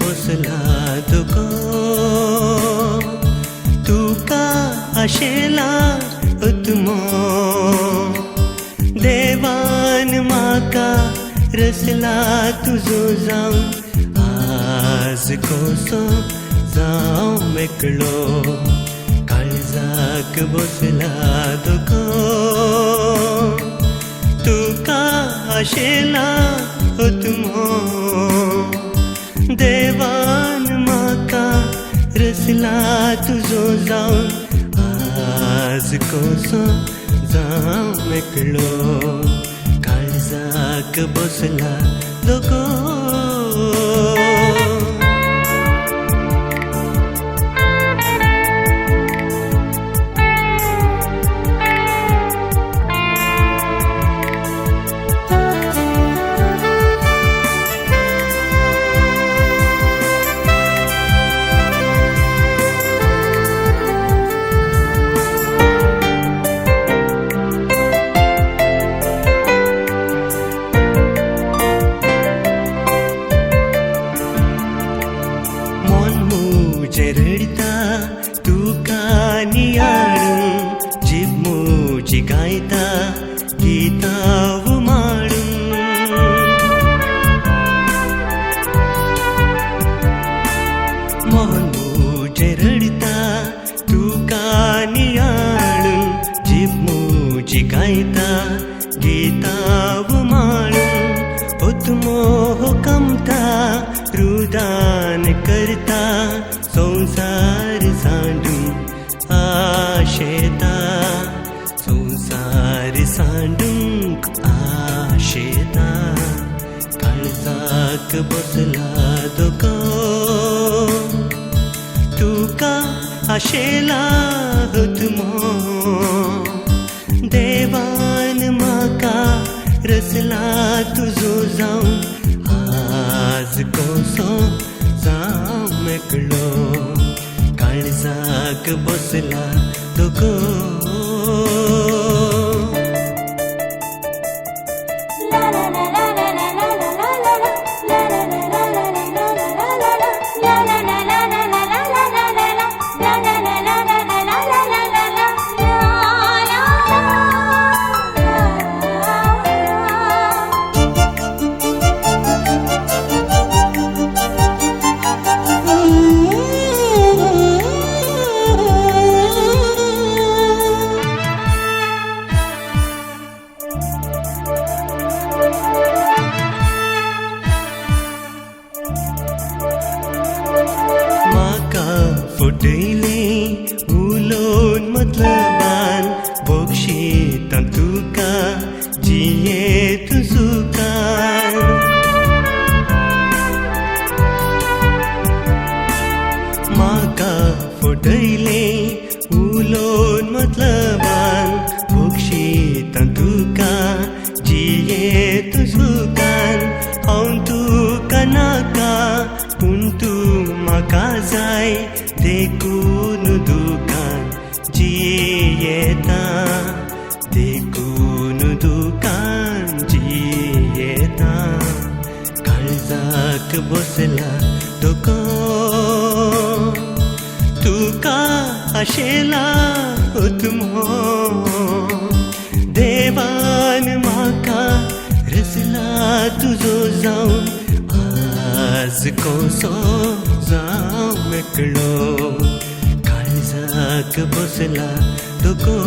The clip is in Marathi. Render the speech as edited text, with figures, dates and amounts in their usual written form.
बसला तुको तुका आशेला तुमो देवान म्हाका रसला तुजो जावं आज कसो जावं मेकळो काळजाक बसला तुको तुका आशेला तुमो देवान म्हाका रसला तुजो जावं आज कसो जावं मेकळो काळजाक बसला तुको रडता तुका नियाळून जीब मोजी गायता गितां उमाळून मोहन मोजे रडता तुका नियाळून जीब मोजी गायता गितां उमाळून ओतमो हुकमता रुदान करता संसार सांडूंक आशेता संसार सांडूंक आशेता काळजाक बसला तुको तुका आशेला तुमो देवान म्हाका रसला तुजो जावं आज कसो जावं मेकळो काळजाक बसला तुको फुटयली उलोवन मतलबान बक्षीतां तुका जियेत सुखान म्हाका फुटयली उलोवन मतलबान बक्षीतां तुका जियेत सुखान हांव तुका नाका पूण तूं म्हाका जाय देखून दुकान जियेता देखून दुकान जियेता काळजाक बसला तुको तुका आशेला तुमो देवान म्हाका रसला तुजो जावं आज कसो जावं मेकळो काळजाक बसला तुको